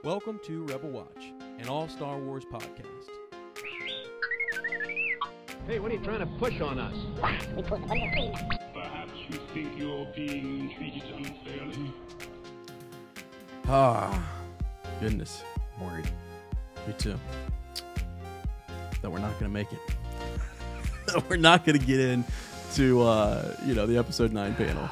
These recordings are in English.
Welcome to Rebel Watch, an all-Star Wars podcast. Hey, what are you trying to push on us? Perhaps you think you're being treated unfairly. Ah, goodness. I'm worried. Me too. That we're not going to make it. We're not going to get into, the episode 9 panel.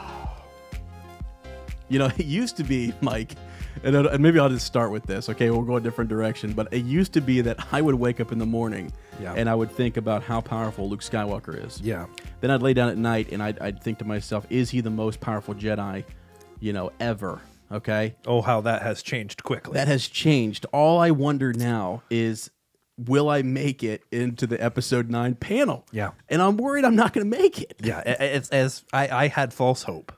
It used to be, Mike, and maybe I'll just start with this, okay? We'll go a different direction, but it used to be that I would wake up in the morning and I would think about how powerful Luke Skywalker is. Yeah. Then I'd lay down at night and I'd think to myself, is he the most powerful Jedi, ever? Okay? Oh, how that has changed quickly. That has changed. All I wonder now is, will I make it into the episode 9 panel? Yeah. And I'm worried I'm not going to make it. Yeah, as I had false hope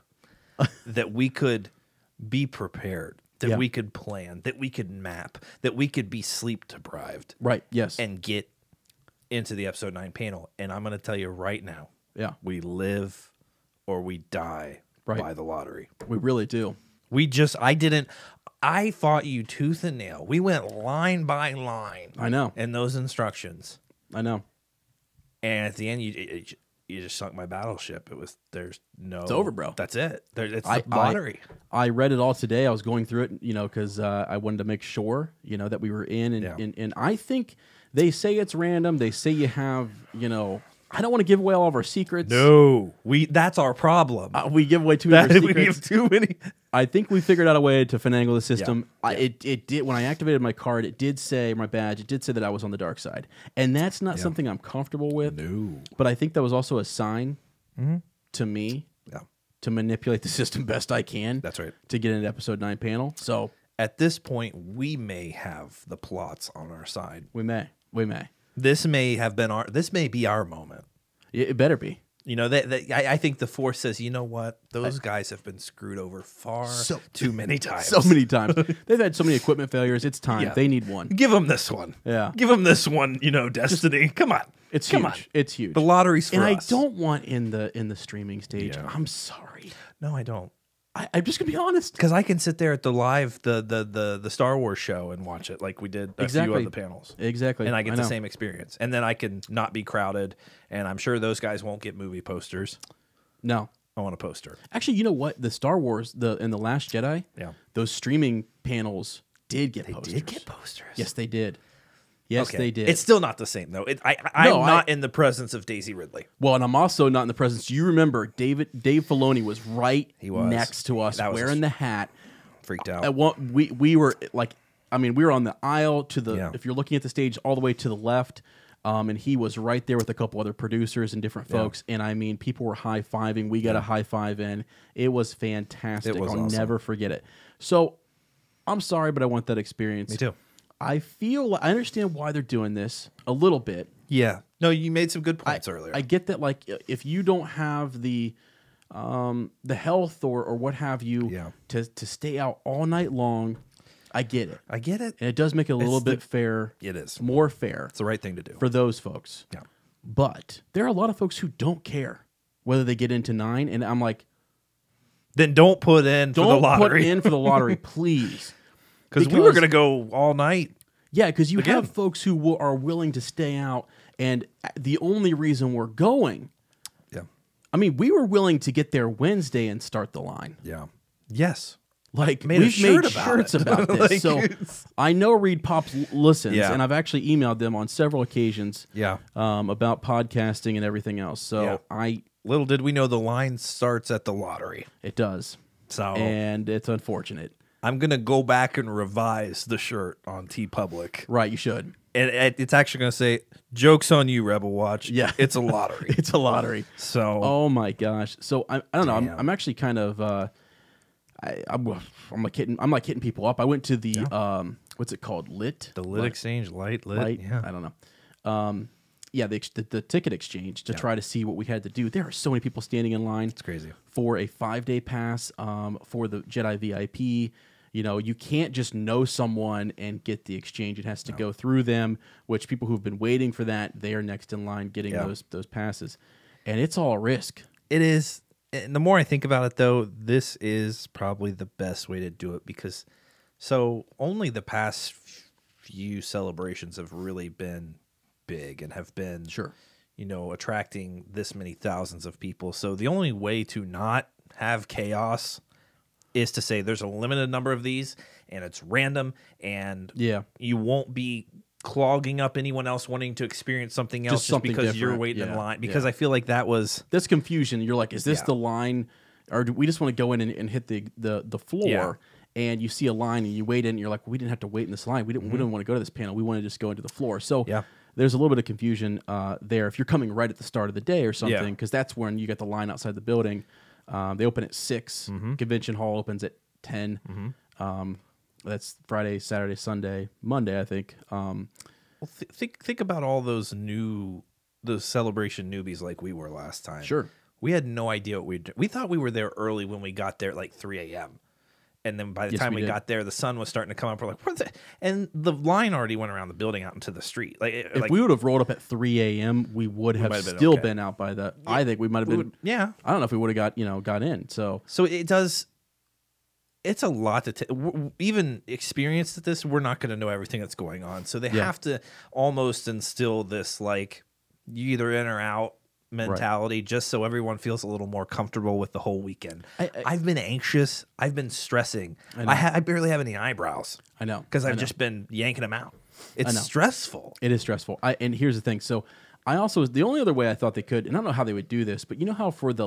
that we could be prepared, that we could plan, that we could map, that we could be sleep deprived. Right, yes. And get into the episode 9 panel. And I'm going to tell you right now, we live or we die by the lottery. We really do. I fought you tooth and nail. We went line by line. I know. In those instructions. I know. And at the end, you just sunk my battleship. It's over, bro. That's it. It's the lottery. I read it all today. I was going through it, because I wanted to make sure, that we were in. And I think they say it's random. They say you have, I don't want to give away all of our secrets. No, that's our problem. We give away too many secrets. We give too many. I think we figured out a way to finagle the system. Yeah. It did when I activated my card. It did say my badge. It did say that I was on the dark side, and that's not something I'm comfortable with. No, but I think that was also a sign to me to manipulate the system best I can. That's right. To get into episode 9 panel. So at this point, we may have the plots on our side. We may. This may be our moment. It better be. I think the Force says, you know what? Those guys have been screwed over too many times. So many times. They've had so many equipment failures. It's time. Yeah. They need one. Give them this one. Yeah. Give them this one, Destiny. Come on. It's huge. It's huge. The lottery's for us. And I don't want in the streaming stage. Yeah. I'm sorry. No, I don't. I'm just going to be honest. Because I can sit there at the live, the Star Wars show and watch it like we did a few of the panels. Exactly. And I get the same experience. And then I can not be crowded. And I'm sure those guys won't get movie posters. No. I want a poster. Actually, you know what? The Star Wars, in The Last Jedi, those streaming panels did get posters. They did get posters? Yes, they did. Yes, okay. they did. It's still not the same, though. I'm not in the presence of Daisy Ridley. Well, and I'm also not in the presence. You remember, Dave Filoni was next to us wearing the hat. Freaked out. We were like, we were on the aisle to the, if you're looking at the stage, all the way to the left. And he was right there with a couple other producers and different folks. And people were high-fiving. We got a high five in. It was fantastic. I'll awesome. never forget it. So I'm sorry, but I want that experience. Me too. I understand why they're doing this a little bit. Yeah. No, you made some good points earlier. I get that, like, if you don't have the health or what have you to stay out all night long, I get it. And it does make it a little bit fair. It is. More fair. It's the right thing to do. For those folks. Yeah. But there are a lot of folks who don't care whether they get into 9, and I'm like, then don't put in for the lottery. Don't put in for the lottery, please. Because we were going to go all night. Yeah, because you have folks who are willing to stay out, and the only reason we're going, we were willing to get there Wednesday and start the line. Yeah. Yes. Like, we've made shirts about this. Like, so I know Reed Pops listens, and I've actually emailed them on several occasions about podcasting and everything else. So little did we know the line starts at the lottery. It does. And it's unfortunate. I'm going to go back and revise the shirt on TeePublic. Right, you should. And it's actually going to say, joke's on you, Rebel Watch. Yeah. It's a lottery. It's a lottery. So. Oh, my gosh. So, I don't know. I'm actually kind of, I'm like hitting people up. I went to the, what's it called? The Lit Exchange, Light. Yeah. I don't know. The ticket exchange to try to see what we had to do. There are so many people standing in line. It's crazy. For a 5-day pass, for the Jedi VIP. You can't just know someone and get the exchange. It has to go through them, which people who've been waiting for that, they are next in line getting those passes. And it's all a risk. It is. And the more I think about it, though, this is probably the best way to do it because So only the past few celebrations have really been big and have been, Sure. you know, attracting this many thousands of people. So the only way to not have chaos is to say there's a limited number of these and it's random, and you won't be clogging up anyone else wanting to experience something else just because you're waiting in line. Because I feel like that's confusion. You're like, is this the line, or do we just want to go in and hit the floor? Yeah. And you see a line and you wait in and you're like, well, we didn't have to wait in this line. We didn't want to go to this panel. We want to just go into the floor. So there's a little bit of confusion there if you're coming right at the start of the day or something, because that's when you get the line outside the building. They open at 6. Convention hall opens at 10. That's Friday, Saturday, Sunday, Monday, I think. Well, think about all those celebration newbies like we were last time. Sure. We had no idea what we thought we were there early when we got there at like 3 a.m. And then by the time we got there, the sun was starting to come up. We're like, what's that? And the line already went around the building out into the street. If we would have rolled up at 3 a.m., we would have still been out by the. Yeah, I think we might have been. I don't know if we would have got in. So it does. It's a lot to even experienced at this. We're not going to know everything that's going on. So they have to almost instill this like you either in or out mentality, just so everyone feels a little more comfortable with the whole weekend. I've been anxious. I've been stressing. I barely have any eyebrows. I know. Because I've just been yanking them out. It's stressful. It is stressful. And here's the thing. So I also, the only other way I thought they could, and I don't know how they would do this, but you know how for the,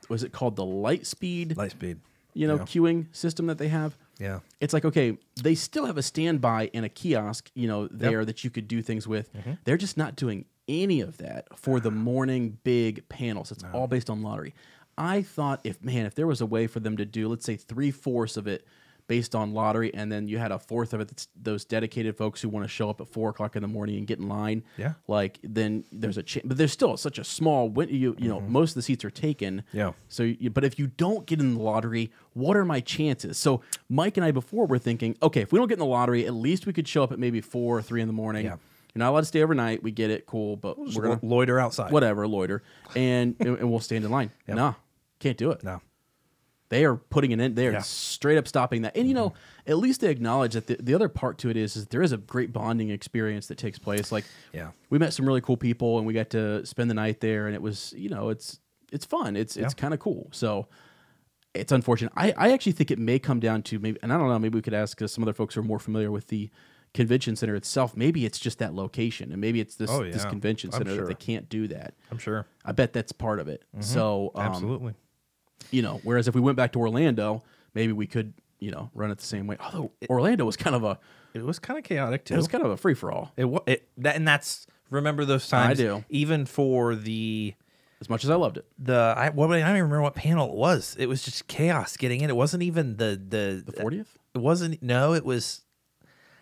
was it called the light speed? Queuing system that they have? Yeah. It's like, okay, they still have a standby and a kiosk, there that you could do things with. They're just not doing any of that for the morning big panels. It's all based on lottery. I thought if there was a way for them to do, let's say 3/4 of it based on lottery, and then you had a fourth of it that's those dedicated folks who want to show up at 4 o'clock in the morning and get in line. Yeah. Like then there's a but there's still such a small most of the seats are taken. Yeah. So but if you don't get in the lottery, what are my chances? So Mike and I before were thinking, okay, if we don't get in the lottery, at least we could show up at maybe 4 or 3 in the morning. Yeah. You're not allowed to stay overnight. We get it, cool, but we're gonna loiter outside. Whatever, loiter, and we'll stand in line. Yep. Nah, can't do it. No, they are putting it in. They are straight up stopping that. And at least they acknowledge that the other part to it is there is a great bonding experience that takes place. Like, we met some really cool people, and we got to spend the night there, and it was it's fun. It's kind of cool. So it's unfortunate. I actually think it may come down to maybe, and I don't know, maybe we could ask some other folks who are more familiar with the convention center itself. Maybe it's just that location, and maybe it's this convention center that they can't do that. I'm sure. I bet that's part of it. So absolutely, whereas if we went back to Orlando, maybe we could run it the same way. Although Orlando was kind of chaotic too. It was kind of a free for all. And that's remember those times. I do. Even for the. As much as I loved it, I don't even remember what panel it was. It was just chaos getting in. It wasn't even the 40th. It wasn't. No, it was.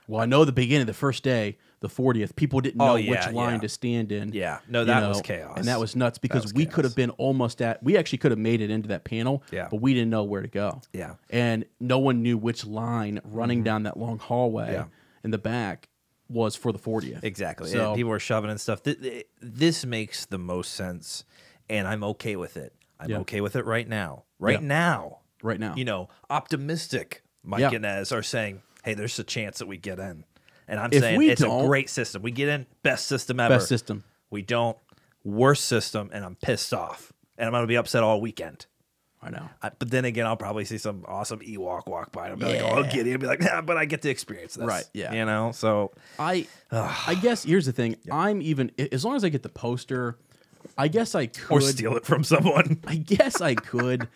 Well, I know the beginning, the first day, the 40th, people didn't know which line to stand in. Yeah, no, that was chaos. And that was nuts because we could have been almost we actually could have made it into that panel, but we didn't know where to go. Yeah. And no one knew which line running down that long hallway in the back was for the 40th. Exactly. So people were shoving and stuff. This makes the most sense, and I'm okay with it. I'm okay with it right now. Right now. Optimistic Mike and Ez are saying, hey, there's a chance that we get in. And I'm saying it's a great system. We get in, best system ever. Best system. We don't, worst system, and I'm pissed off. And I'm going to be upset all weekend. I know. But then again, I'll probably see some awesome Ewok walk by. And I'll be like, oh, giddy. I'll be like, but I get to experience this. Right, yeah. So. I guess, here's the thing. I'm even, as long as I get the poster, I guess I could. Or steal it from someone. I guess I could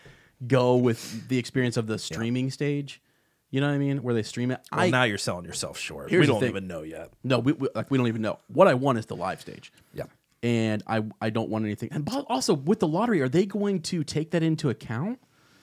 go with the experience of the streaming stage. You know what I mean? Where they stream it. Well, now you're selling yourself short. We don't even know yet. No, we don't even know. What I want is the live stage. Yeah. And I don't want anything. And also with the lottery, are they going to take that into account?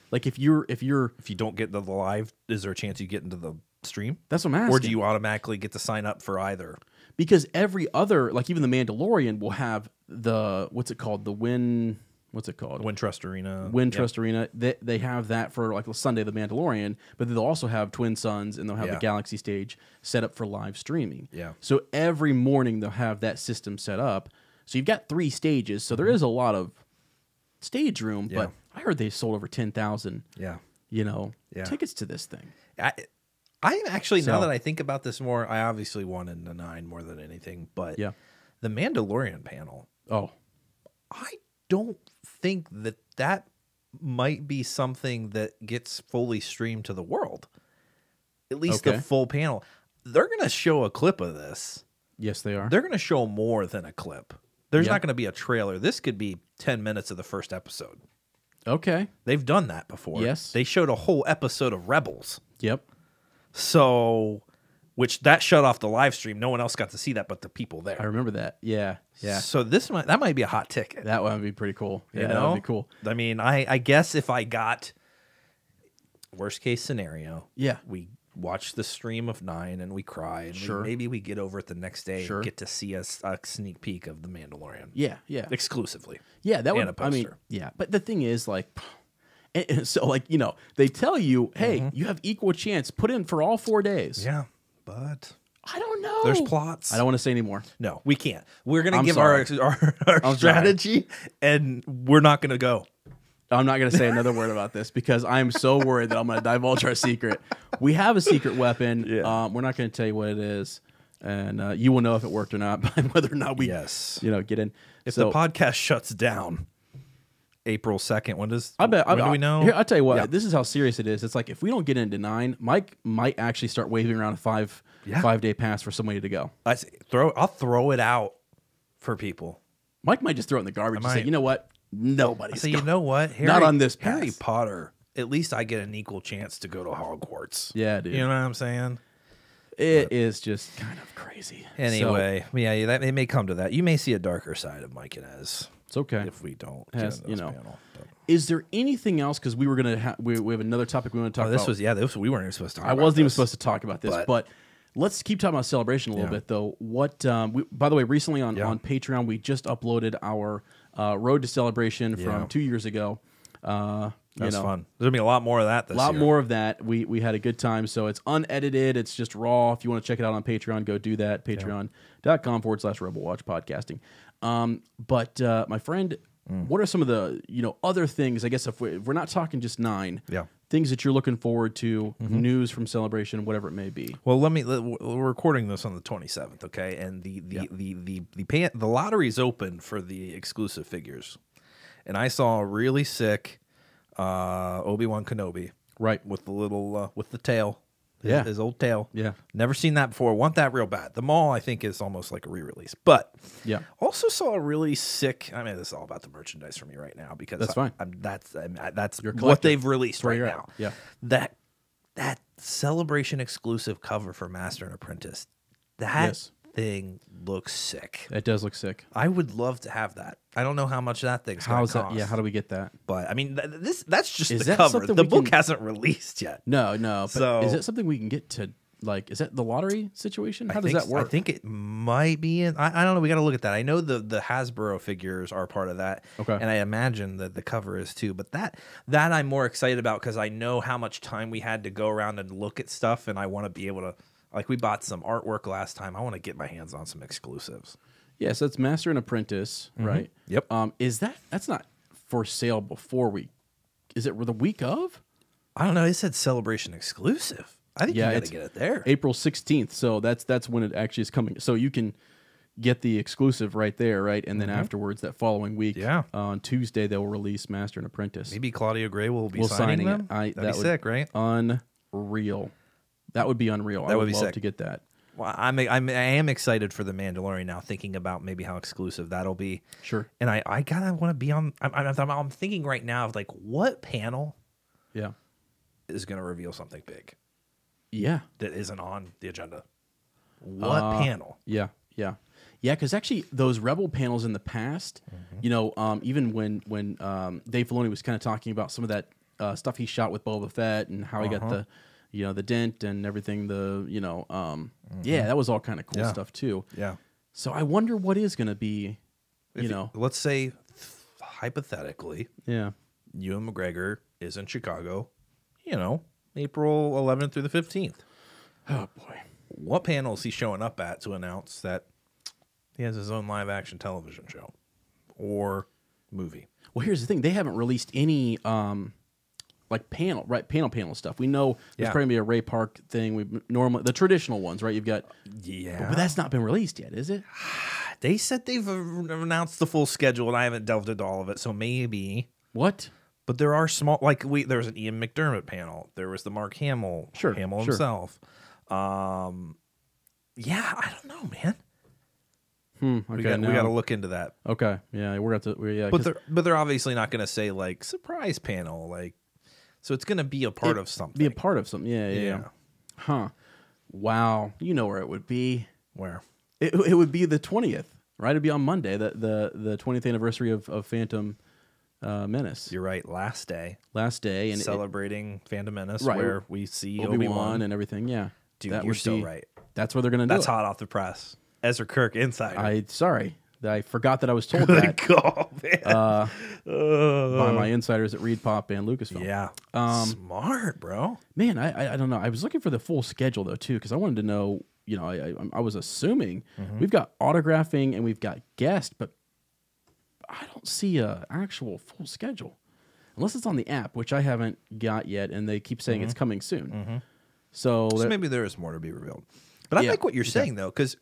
Like if you don't get into the live, is there a chance you get into the stream? That's what I'm asking. Or do you automatically get to sign up for either? Because every other, like even the Mandalorian will have the what's it called? The Wintrust Arena. Wintrust Arena. They have that for like Sunday, the Mandalorian, but they'll also have Twin Suns and they'll have the Galaxy stage set up for live streaming. Yeah. So every morning they'll have that system set up. So you've got 3 stages. So there is a lot of stage room, but I heard they sold over 10,000. Yeah. Tickets to this thing. I actually, now So- that I think about this more, I obviously wanted the 9 more than anything. But Yeah. the Mandalorian panel, Oh, I don't think that might be something that gets fully streamed to the world. At least Okay. the full panel. They're going to show a clip of this. yes, they are. They're going to show more than a clip. There's Yeah. not going to be a trailer. This could be 10 minutes of the first episode. Okay. They've done that before. Yes. They showed a whole episode of Rebels. Yep. So, which that shut off the live stream. No one else got to see that but the people there. I remember that. Yeah. Yeah. So that might be a hot ticket. That would be pretty cool. Yeah, You that know? would be cool. I mean, I guess if I got worst case scenario, Yeah. we watch the stream of 9 and we cry, and Sure. maybe we get over it the next day Sure. and get to see a sneak peek of the Mandalorian. Yeah. Yeah. Exclusively. Yeah. That would. and a I mean, poster. yeah. But the thing is, like, and so, like, you know, they tell you, hey, you have equal chance. Put in for all 4 days. Yeah, but I don't know. there's plots. I don't want to say anymore. No, we can't. We're gonna I'm give sorry. our I'm strategy, and we're not gonna go. I'm not going to say another word about this because I'm so worried that I'm going to divulge our secret. We have a secret weapon. Yeah. We're not going to tell you what it is, and you will know if it worked or not by whether or not we, Yes. get in. If So, the podcast shuts down April 2nd, when I bet. when do we know? Here, I'll tell you what. Yeah. This is how serious it is. It's like if we don't get into 9, Mike might actually start waving around a 5-day pass for somebody to go. I'll throw it out for people. Mike might just throw it in the garbage and say, might. you know what? Nobody's So you going. know what? Not on this Harry pass. Potter. At least I get an equal chance to go to Hogwarts. Yeah, dude. You know what I'm saying? It is just kind of crazy. Anyway, it may come to that. You may see a darker side of Mike and Ez So, it's okay. if we don't Has- get in you this know. panel. But- Is there anything else? Because we were gonna we have another topic we want to talk this about. was we weren't even supposed to talk I about wasn't even this. supposed to talk about this, but let's keep talking about Celebration a little Yeah. bit, though. What? By the way, recently on Patreon, we just uploaded our Road to Celebration from 2 years ago. That's fun. There's gonna be a lot more of that this A lot year. more of that. We had a good time. So it's unedited. It's just raw. If you want to check it out on Patreon, go do that. Patreon.com/Rebel Watch Podcasting. But my friend, what are some of the other things? I guess if we're not talking just 9, things that you're looking forward to, news from Celebration, whatever it may be. Well, we're recording this on the 27th, okay? And the lottery's open for the exclusive figures. And I saw a really sick Obi-Wan Kenobi, Right. with the little with the tail. Yeah. His old tail. Yeah. Never seen that before. Want that real bad. The mall, I think, is almost like a re-release. But Yeah. also saw a really sick. I mean, this is all about the merchandise for me right now because That's fine. That's You're a what collector. they've released That's where right you're now. at. Yeah. That Celebration exclusive cover for Master and Apprentice. That Yes. thing looks sick. It does look sick. I would love to have that. I don't know how much that thing's going How's to that? cost. Yeah. How do we get that? But I mean, that's just Is the that cover. something The we book can- hasn't released yet. No. But So- is it something we can get to? Like, is that the lottery situation? How I does think, that work? I think it might be in. I don't know. We got to look at that. I know the Hasbro figures are part of that. Okay. And I imagine that the cover is too. But that I'm more excited about because I know how much time we had to go around and look at stuff, and I want to be able to. Like we bought some artwork last time. I want to get my hands on some exclusives. Yeah, so it's Master and Apprentice, right? Yep. Is that's not for sale before is it the week of? I don't know. It said Celebration exclusive. I think you got it's to get it there. April 16th. So that's when it actually is coming. So you can get the exclusive right there, right? And then afterwards, that following week, on Tuesday, they will release Master and Apprentice. Maybe Claudia Gray will be We'll signing signing them. it. That'd be sick, right? Unreal. That would be unreal. I would would be love sick. to get that. Well, I am excited for the Mandalorian now, thinking about maybe how exclusive that'll be. Sure. And I gotta want to be on. I'm thinking right now of like what panel Yeah. is going to reveal something big Yeah. that isn't on the agenda. What panel? Yeah, yeah, yeah. Because actually, those Rebel panels in the past, even when Dave Filoni was kind of talking about some of that stuff he shot with Boba Fett and how he got the dent and everything. Yeah, that was all kind of cool stuff too. Yeah. So I wonder what is going to be, Let's say hypothetically, yeah, Ewan McGregor is in Chicago. April 11th through the 15th. Oh boy. What panel is he showing up at to announce that he has his own live action television show or movie? Well, here's the thing: they haven't released any like panel stuff. We know there's Yeah. probably gonna be a Ray Park thing. We normally the traditional ones, right? You've got but that's not been released yet, is it? They said they've announced the full schedule, and I haven't delved into all of it, so maybe. What? But there are small, like there's an Ian McDermott panel. There was the Mark Hamill, himself. Yeah, I don't know, man. Okay, we got to look into that. Okay, yeah, we're going to yeah. But they're obviously not going to say like surprise panel, like, so it's going to be a part of something. Be a part of something. Yeah. Huh. Wow. You know where it would be. Where? It would be the 20th, right? It'd be on Monday, the 20th anniversary of Phantom Menace. You're right. Last day, and celebrating Phantom Menace, right, where we see Obi-Wan and everything. Yeah, dude, you're so right. That's where they're gonna do. That's hot off the press. Ezra Kirk insider. Sorry, I forgot that I was told that. Call, man. By my insiders at Reed Pop and Lucasfilm. Yeah, smart, bro. Man, I don't know. I was looking for the full schedule though too, because I wanted to know. You know, I was assuming we've got autographing and we've got guest, but I don't see a actual full schedule unless it's on the app, which I haven't got yet, and they keep saying it's coming soon. So maybe there is more to be revealed. But I like what you're saying though, because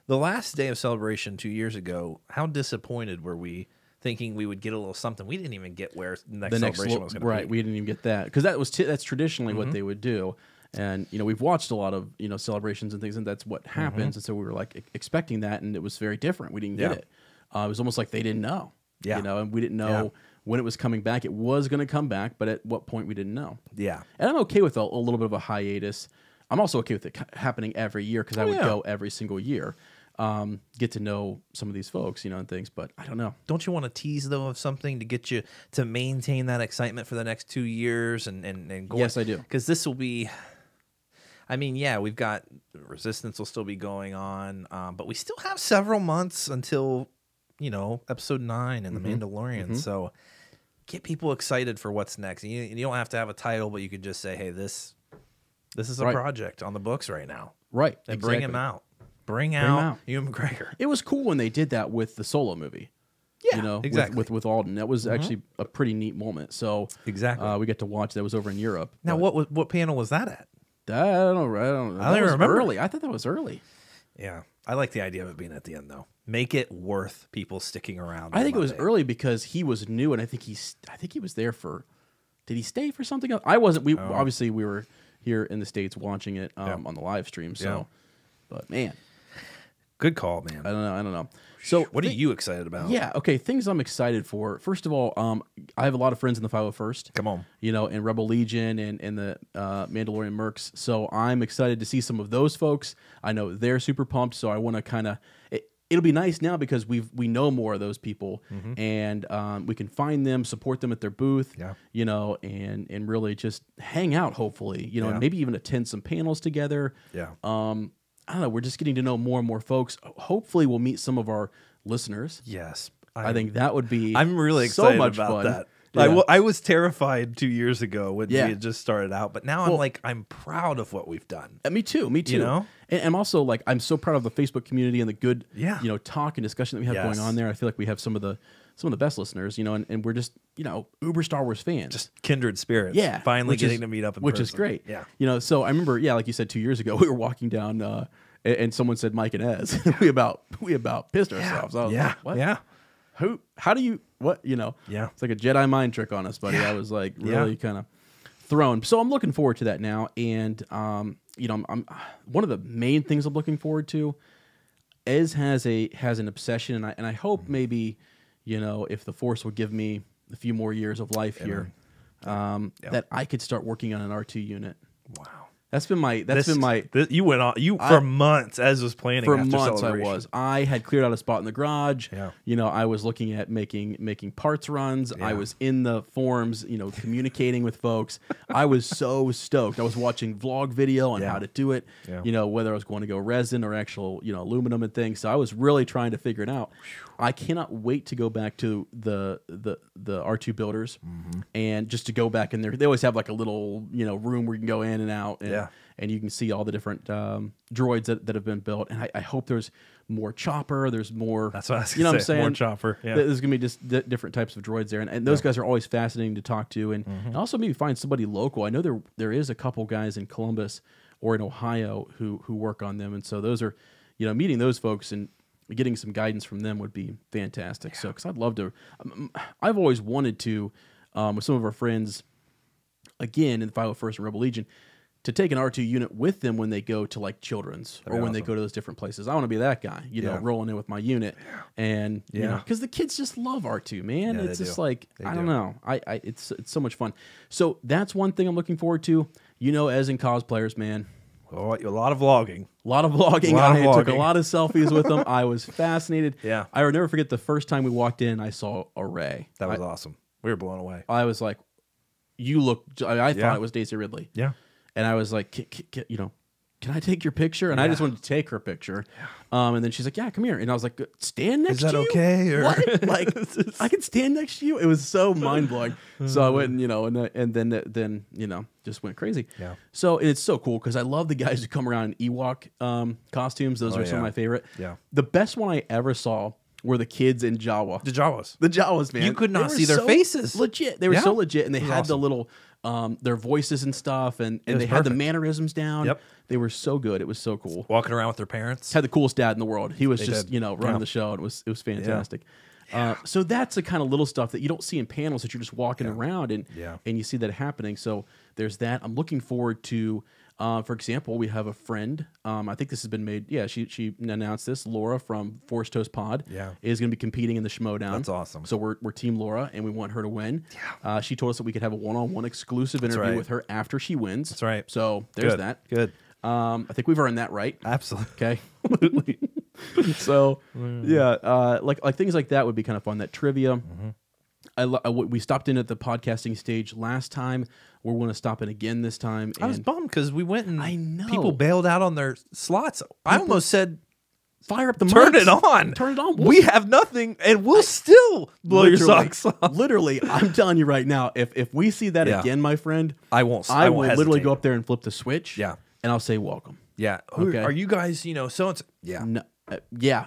the last day of Celebration 2 years ago, how disappointed were we thinking we would get a little something? We didn't even get where the next Celebration was going to be. Right, we didn't even get that because that's traditionally what they would do. And, you know, we've watched a lot of, you know, celebrations and things, and that's what happens. And so we were, like, expecting that, and it was very different. We didn't get it. It was almost like they didn't know. Yeah. You know, and we didn't know when it was coming back. It was going to come back, but at what point we didn't know. Yeah. And I'm okay with a little bit of a hiatus. I'm also okay with it happening every year because I would go every single year. Get to know some of these folks, you know, and things, but I don't know. Don't you want to tease though of something to get you to maintain that excitement for the next 2 years and go? Yes, I do. Because this will be, I mean, yeah, we've got Resistance will still be going on, but we still have several months until, you know, episode 9 and The Mandalorian. So get people excited for what's next. You don't have to have a title, but you could just say, hey, this is a project on the books right now. Right. And bring him out. Bring out Ewan McGregor. It was cool when they did that with the Solo movie. Yeah, you know, exactly. with Alden. That was actually a pretty neat moment. So exactly, we get to watch. That was over in Europe. Now, what panel was that at? I don't know. I don't even remember. Early. I thought that was early. Yeah, I like the idea of it being at the end, though. Make it worth people sticking around. I think it was early because he was new, and I think he was there for. Did he stay for something else? I wasn't. Obviously we were here in the States watching it on the live stream. So, but man, good call, man. I don't know. So what are you excited about? Yeah, okay, things I'm excited for. First of all, I have a lot of friends in the 501st. Come on. You know, in Rebel Legion and the Mandalorian Mercs. So I'm excited to see some of those folks. I know they're super pumped, so I want to kind of it'll be nice now because we know more of those people and we can find them, support them at their booth, you know, and really just hang out, hopefully, you know, and maybe even attend some panels together. Yeah. I don't know. We're just getting to know more and more folks. Hopefully, we'll meet some of our listeners. Yes, I think that would be. I'm really excited so much about fun. that. Yeah. I was terrified 2 years ago when we had just started out, but now I'm proud of what we've done. Me too. You know, and I'm also like I'm so proud of the Facebook community and the good, you know, talk and discussion that we have going on there. I feel like we have some of the best listeners, you know, and we're just, you know, uber Star Wars fans, just kindred spirits. Yeah, finally getting to meet up in which person. is great. Yeah, you know, so I remember, like you said, 2 years ago, we were walking down. And someone said Mike and Ez. we about pissed ourselves. I was like, what? Yeah. Who? How do you? What? You know? Yeah. It's like a Jedi mind trick on us, buddy. I was like really kind of thrown. So I'm looking forward to that now. And you know, I'm one of the main things I'm looking forward to. Ez has an obsession, and I hope maybe, you know, if the Force will give me a few more years of life here, that I could start working on an R2 unit. Wow. That's been my. You went on for months as was planning. For after months, Celebration. I had cleared out a spot in the garage. Yeah. You know, I was looking at making parts runs. Yeah. I was in the forums. You know, communicating with folks. I was so stoked. I was watching vlog video on how to do it. Yeah. You know, whether I was going to go resin or actual, you know, aluminum and things. So I was really trying to figure it out. I cannot wait to go back to the R2 builders and just to go back in there. They always have like a little room where you can go in and out. And, and you can see all the different droids that have been built. And I hope there's more Chopper. There's more. That's what I was you know gonna what I'm say, saying. more Chopper. Yeah. There's gonna be just different types of droids there, and those guys are always fascinating to talk to. And also maybe find somebody local. I know there is a couple guys in Columbus or in Ohio who work on them, and so those are meeting those folks and getting some guidance from them would be fantastic. So because I'd love to. I've always wanted to with some of our friends again in the 501st and Rebel Legion. To take an R2 unit with them when they go to like Children's or when they go to those different places. I want to be that guy, rolling in with my unit, and because the kids just love R2, man. It's just like I don't know, it's so much fun. So that's one thing I'm looking forward to. As in cosplayers, man. Oh, a lot of vlogging. I took a lot of selfies with them. I was fascinated. Yeah, I will never forget the first time we walked in. I saw a Rey. That was awesome. We were blown away. I was like, "You look." I thought it was Daisy Ridley. Yeah. And I was like, can I take your picture? And I just wanted to take her picture. And then she's like, yeah, come here. And I was like, stand next to you? Is that okay? Or what? Like, I can stand next to you? It was so mind-blowing. So I went, and then just went crazy. Yeah. So and it's so cool because I love the guys who come around in Ewok costumes. Those are some of my favorite. Yeah. The best one I ever saw were the kids in Jawa. The Jawas. The Jawas, man. You could not see their faces. Legit. They were so legit. And they had the little... their voices and stuff, and they had the mannerisms down. Yep. They were so good. It was so cool. Walking around with their parents. Had the coolest dad in the world. He was running the show. It was fantastic. So that's the kind of little stuff that you don't see in panels that you're just walking around and you see that happening. So there's that. I'm looking forward to, for example, we have a friend. I think this has been made. Yeah, she announced this. Laura from Force Toast Pod is going to be competing in the Schmodown. That's awesome. So we're Team Laura, and we want her to win. Yeah. She told us that we could have a one-on-one exclusive interview with her after she wins. That's right. So there's that. Good. I think we've earned that right. Absolutely. Okay. So like things like that would be kind of fun. That trivia. We stopped in at the podcasting stage last time. We're going to stop in again this time. I was bummed because we went and I know people bailed out on their slots. I almost said, fire up the turn mics. it on. Turn it on. We have nothing, and we'll still blow your socks off. Literally, I'm telling you right now, if we see that again, my friend, I won't literally go up there and flip the switch. Yeah. And I'll say welcome. Yeah. Okay. Are you guys, so-and-so? Yeah. No, yeah.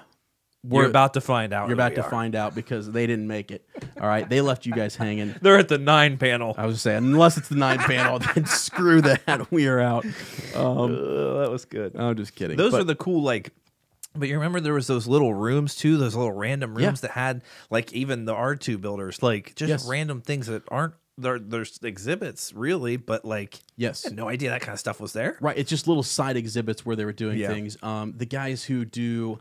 We're about to find out. You're about to find out because they didn't make it. All right. They left you guys hanging. They're at the 9 panel. I was saying, unless it's the 9 panel, then screw that. We are out. That was good. I'm just kidding. Those are the cool, but you remember there was those little rooms too, those little random rooms that had even the R2 builders, just random things that aren't there's exhibits really, but yes, I had no idea that kind of stuff was there. Right. It's just little side exhibits where they were doing things. The guys who do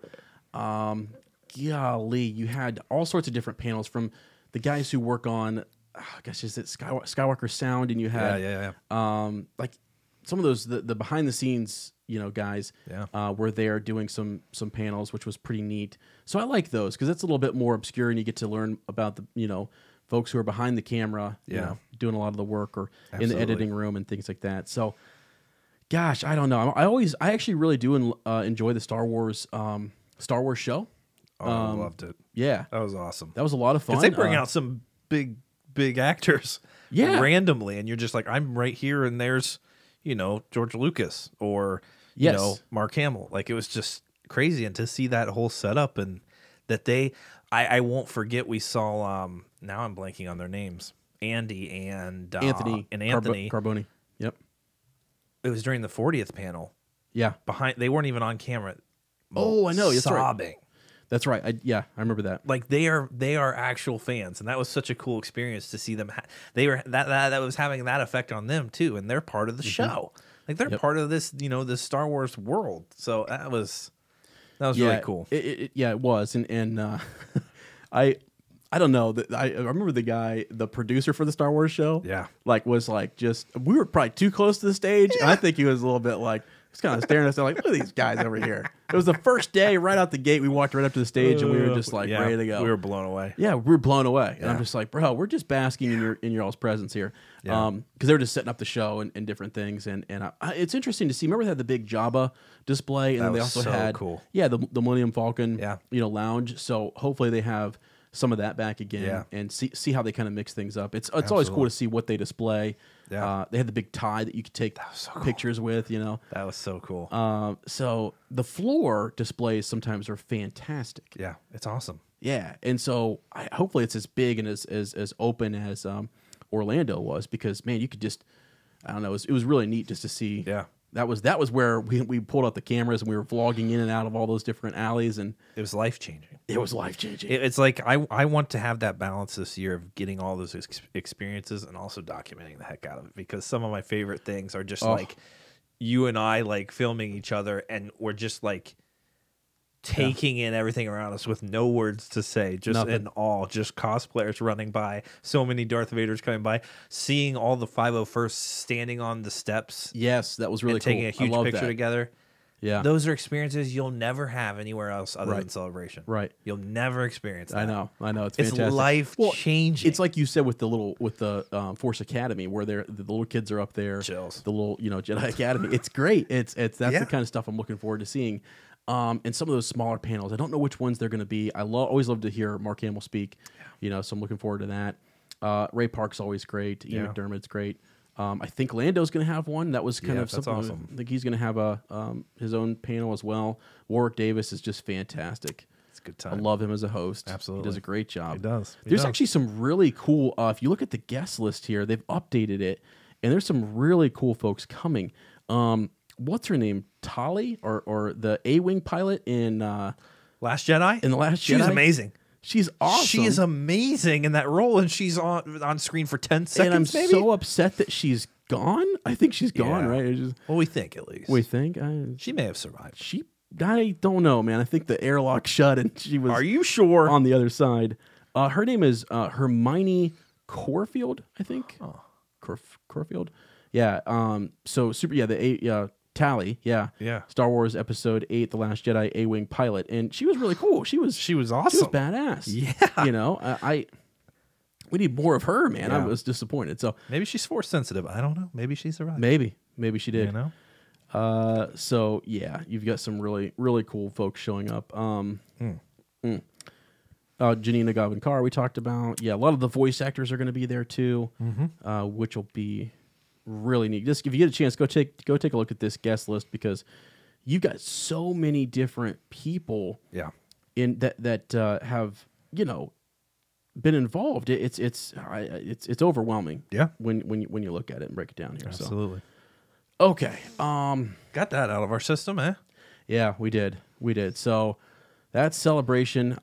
golly, you had all sorts of different panels from the guys who work on is it Skywalker Sound, and you had some of those the behind the scenes guys were there doing some panels, which was pretty neat. So I like those because it's a little bit more obscure and you get to learn about the folks who are behind the camera, doing a lot of the work or in the editing room and things like that. So gosh, I don't know. I actually really do enjoy the Star Wars show. Oh, I loved it. Yeah, that was awesome. That was a lot of fun. Because they bring out some big actors, randomly, and you're just like, I'm right here, and there's, George Lucas or Mark Hamill. It was just crazy, and to see that whole setup and that I won't forget. We saw. Now I'm blanking on their names. Andy and Anthony Carboni. Yep. It was during the 40th panel. Yeah. They weren't even on camera. Oh, I know. That's sobbing. Right. That's right. I remember that. They are actual fans, and that was such a cool experience to see them. They were that was having that effect on them too, and they're part of the show. They're part of this, this Star Wars world. So that was really cool. It was, and I I don't know. I remember the guy, the producer for the Star Wars show. Yeah. Like, was like, just, we were probably too close to the stage. And I think he was a little bit like, just kind of staring at us like, look at these guys over here. It was the first day, right out the gate. We walked right up to the stage and we were just like ready to go. We were blown away. Yeah, we were blown away. And I'm just like, bro, we're just basking in your all's presence here. Yeah. Because they were just setting up the show and different things. And it's interesting to see. Remember they had the big Jabba display, and then they also had cool. Yeah, the Millennium Falcon Yeah. lounge. So hopefully they have some of that back again and see how they kind of mix things up. It's always cool to see what they display. Yeah. They had the big tie that you could take pictures with, That was so cool. So the floor displays sometimes are fantastic. Yeah, it's awesome. Yeah, and so hopefully it's as big and as open as Orlando was, because man, you could just, I don't know, it was really neat just to see. Yeah. That was where we pulled out the cameras and we were vlogging in and out of all those different alleys, and It was life-changing. it was life-changing. It's like I want to have that balance this year of getting all those experiences and also documenting the heck out of it, because some of my favorite things are just like you and I like filming each other, and we're just like taking in everything around us with no words to say, just Nothing. in awe, just cosplayers running by, so many Darth Vaders coming by, seeing all the 501st standing on the steps Yes, that was really and taking a cool. I huge love picture that. together. Yeah, Those are experiences you'll never have anywhere else other than Celebration. right. You'll never experience that. I know. It's It's fantastic. life-changing. It's like you said with the Force Academy, where the little kids are up there, Chills. the little Jedi Academy. It's great. That's Yeah. the kind of stuff I'm looking forward to seeing. And some of those smaller panels, I don't know which ones they're going to be. I always love to hear Mark Hamill speak. So I'm looking forward to that. Ray Park's always great. Ian McDermott's great. I think Lando's going to have one. That was kind of that's something. awesome. I think he's going to have his own panel as well. Warwick Davis is just fantastic. It's a good I time. love him as a host. Absolutely. He does a great job. He does. He There's does. actually some really cool, if you look at the guest list here, they've updated it, and there's some really cool folks coming. What's her name? Tali, or the A-Wing pilot in Last Jedi? The Last Jedi? She was amazing. She's awesome. She is amazing in that role, and she's on screen for 10 seconds, and I'm maybe? so upset that she's gone. I think she's gone, Yeah. right? It's just, Well, we think, at least. we think She may have survived. I don't know, man. I think the airlock shut and she was Are you sure? on the other side. Her name is Hermione Corfield, I think. Corfield. Yeah. So Tali. Yeah. Yeah. Star Wars Episode 8, The Last Jedi, A-Wing pilot, and she was really cool. She was awesome. She was badass. Yeah. We need more of her, man. I Yeah. was disappointed. So Maybe she's force sensitive. I don't know. Maybe she survived. maybe she did. You know? So yeah, you've got some really, really cool folks showing up. Janina Gavankar, we talked about. Yeah, a lot of the voice actors are going to be there too, which will be really neat. Just if you get a chance, go take a look at this guest list, because you've got so many different people Yeah. in that have been involved. It's overwhelming. Yeah. When you look at it and break it down here. Absolutely. So okay. Got that out of our system, eh? Yeah, we did. So that's Celebration.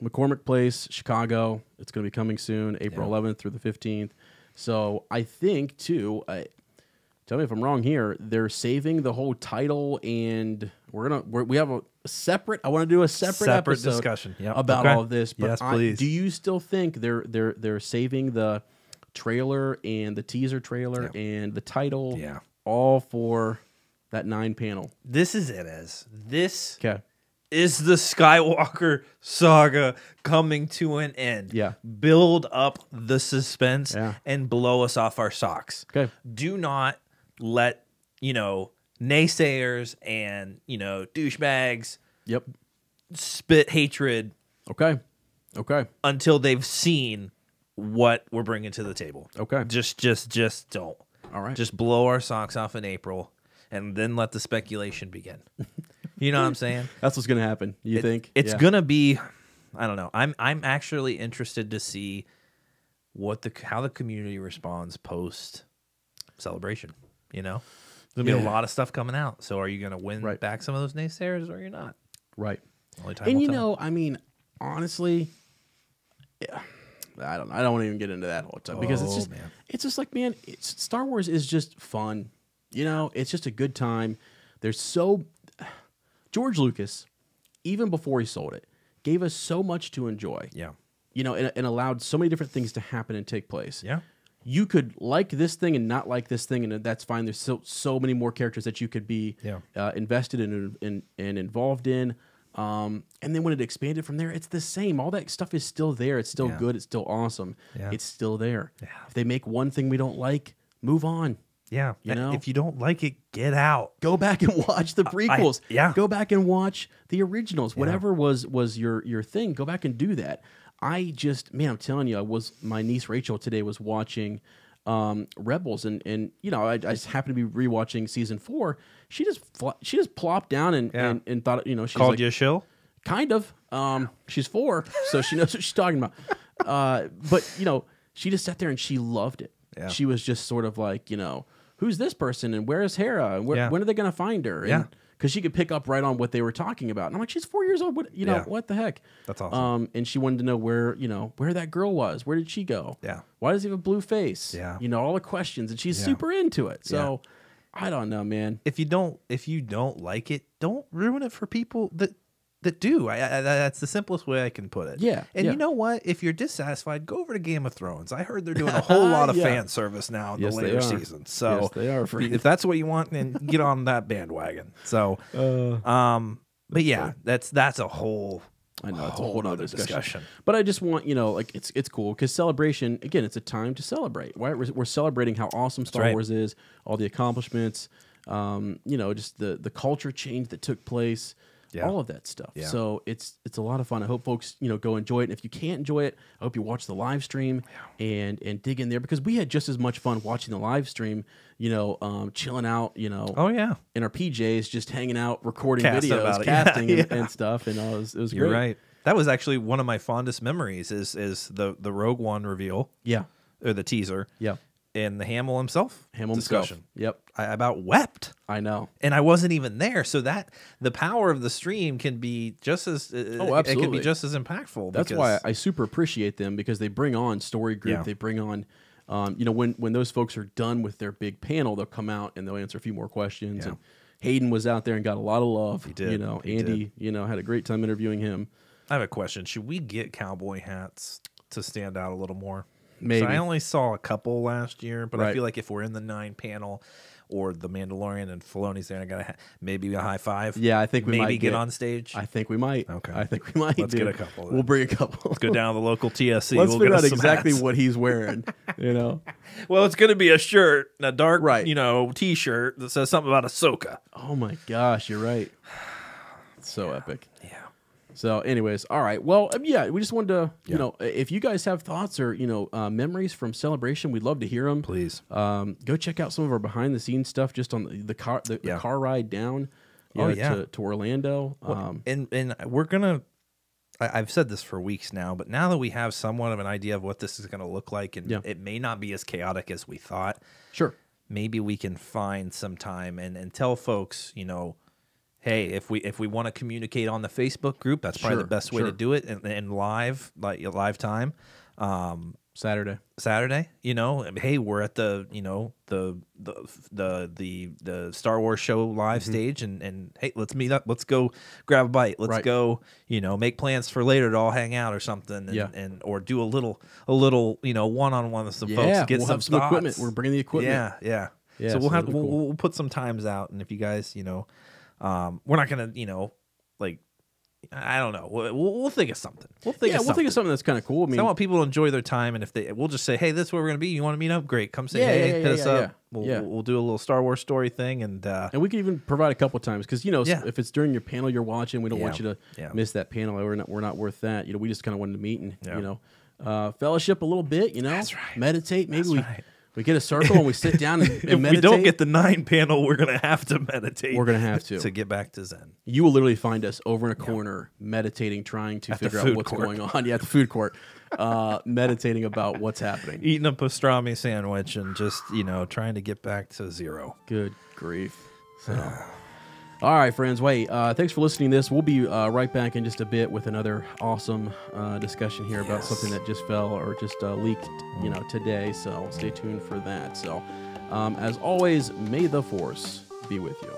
McCormick Place, Chicago. It's going to be coming soon, April 11th through the 15th. So I think, too, tell me if I'm wrong here, they're saving the whole title, and we have a separate, I want to do a separate episode discussion about all of this. But Yes, please. do you still think they're saving the trailer and the teaser trailer and the title all for that 9 panel? This is it, as this Okay. is the Skywalker saga coming to an end. Yeah. Build up the suspense Yeah. and blow us off our socks. Okay. Do not let, naysayers and, douchebags Yep. spit hatred Okay. until they've seen what we're bringing to the table. Okay. Just don't. All right. Just blow our socks off in April and then let the speculation begin. You know what I'm saying? That's what's going to happen. You think? It's Yeah. gonna be, I don't know. I'm actually interested to see how the community responds post Celebration. There's gonna be a lot of stuff coming out. So are you gonna win back some of those naysayers, or you're not? Right. Only time And will tell. I mean, honestly, yeah, I don't want to even get into that whole time, because it's just like, man, Star Wars is just fun. It's just a good time. George Lucas, even before he sold it, gave us so much to enjoy. Yeah. you know, and allowed so many different things to happen and take place. Yeah. You could like this thing and not like this thing, and that's fine. There's so many more characters that you could be invested in and involved in. And then when it expanded from there, it's the same. All that stuff is still there. It's still good. It's still awesome. Yeah. It's still there. Yeah. If they make one thing we don't like, move on. Yeah. You know? If you don't like it, get out. Go back and watch the prequels. Go back and watch the originals. Whatever was your thing, go back and do that. I'm telling you, my niece Rachel today was watching Rebels, and you know, I just happened to be rewatching season 4. She just plopped down and thought, you know, she's Called like, you a shill? kind of. She's 4, so she knows what she's talking about. But you know, she just sat there and she loved it. Yeah. She was just sort of like, you know, who's this person and where is Hera and when are they going to find her? And, because she could pick up right on what they were talking about. And I'm like, she's 4 years old. What, you know, what the heck? That's awesome. And she wanted to know where that girl was. Where did she go? Yeah. Why does he have a blue face? Yeah. You know, all the questions. And she's super into it. So I don't know, man. If you don't like it, don't ruin it for people that do. That's the simplest way I can put it. Yeah. And you know what? If you're dissatisfied, go over to Game of Thrones. I heard they're doing a whole lot of fan service now in the later seasons. So yes, they are. If that's what you want, then get on that bandwagon. So, but yeah, that's a whole. I know it's a whole other discussion. But I just want, you know, like it's cool because celebration, again, it's a time to celebrate. Right? We're celebrating how awesome Star Wars is, all the accomplishments, you know, just the culture change that took place. All of that stuff. Yeah. So it's a lot of fun. I hope folks, you know, go enjoy it. And if you can't enjoy it, I hope you watch the live stream and dig in there, because we had just as much fun watching the live stream, you know, chilling out, you know, in our PJs, just hanging out, recording videos, casting and stuff. And it was great. You're right. That was actually one of my fondest memories is the Rogue One reveal. Yeah. Or the teaser. Yeah. And the Hamill himself discussion. Yep. I about wept. I know. And I wasn't even there. So that the power of the stream can be just as absolutely. It can be just as impactful. That's why I super appreciate them, because they bring on Story Group. They bring on you know, when those folks are done with their big panel, they'll come out and they'll answer a few more questions. And Hayden was out there and got a lot of love. He did. You know, Andy, you know, had a great time interviewing him. I have a question. Should we get cowboy hats to stand out a little more? Maybe. So I only saw a couple last year, but I feel like if we're in the 9 panel or the Mandalorian and Filoni's there, I got maybe a high five. Yeah, I think we might get on stage. I think we might. Okay. I think we might. Let's get a couple. Then. We'll bring a couple. Let's go down to the local TSC. Let's figure out get exactly hats. what he's wearing. You know. Well, it's going to be a shirt, a dark, you know, T-shirt that says something about Ahsoka. Oh my gosh, you're right. It's so epic. Yeah. So, anyways, all right. Well, we just wanted to, you know, if you guys have thoughts or, you know, memories from Celebration, we'd love to hear them. Please. Go check out some of our behind the scenes stuff just on the car ride down to Orlando. Well, and we're gonna. I've said this for weeks now, but now that we have somewhat of an idea of what this is going to look like, and it may not be as chaotic as we thought. Sure. Maybe we can find some time and tell folks, you know, hey, if we want to communicate on the Facebook group, that's probably the best way to do it, and live time. Saturday, you know, hey, we're at the, you know, the Star Wars show live stage, and hey, let's meet up, let's go grab a bite, let's go, you know, make plans for later to all hang out or something, and or do a little, you know, one-on-one with some folks, get some equipment. We're bringing the equipment. Yeah. So we'll put some times out, and if you guys, you know, we're not gonna, you know, like, I don't know. We'll think of something. We'll think of something that's kind of cool. I mean, I want people to enjoy their time, and if we'll just say, hey, this is where we're gonna be. You want to meet up? Great, come say hey, hit us up. We'll do a little Star Wars story thing, and we can even provide a couple times, because you know, if it's during your panel you're watching, we don't want you to miss that panel. We're not worth that. You know, we just kind of wanted to meet and you know, fellowship a little bit. You know, that's right. Meditate. Maybe we get a circle and we sit down and if meditate. we don't get the 9 panel, we're going to have to meditate. We're going to have to get back to Zen. You will literally find us over in a corner meditating, trying to figure out what's going on. Yeah, at the food court, meditating about what's happening. Eating a pastrami sandwich and just, you know, trying to get back to zero. Good grief. So, all right, friends. Wait, thanks for listening to this. We'll be right back in just a bit with another awesome discussion here about something that just fell or just leaked, you know, today. So stay tuned for that. So, as always, may the Force be with you.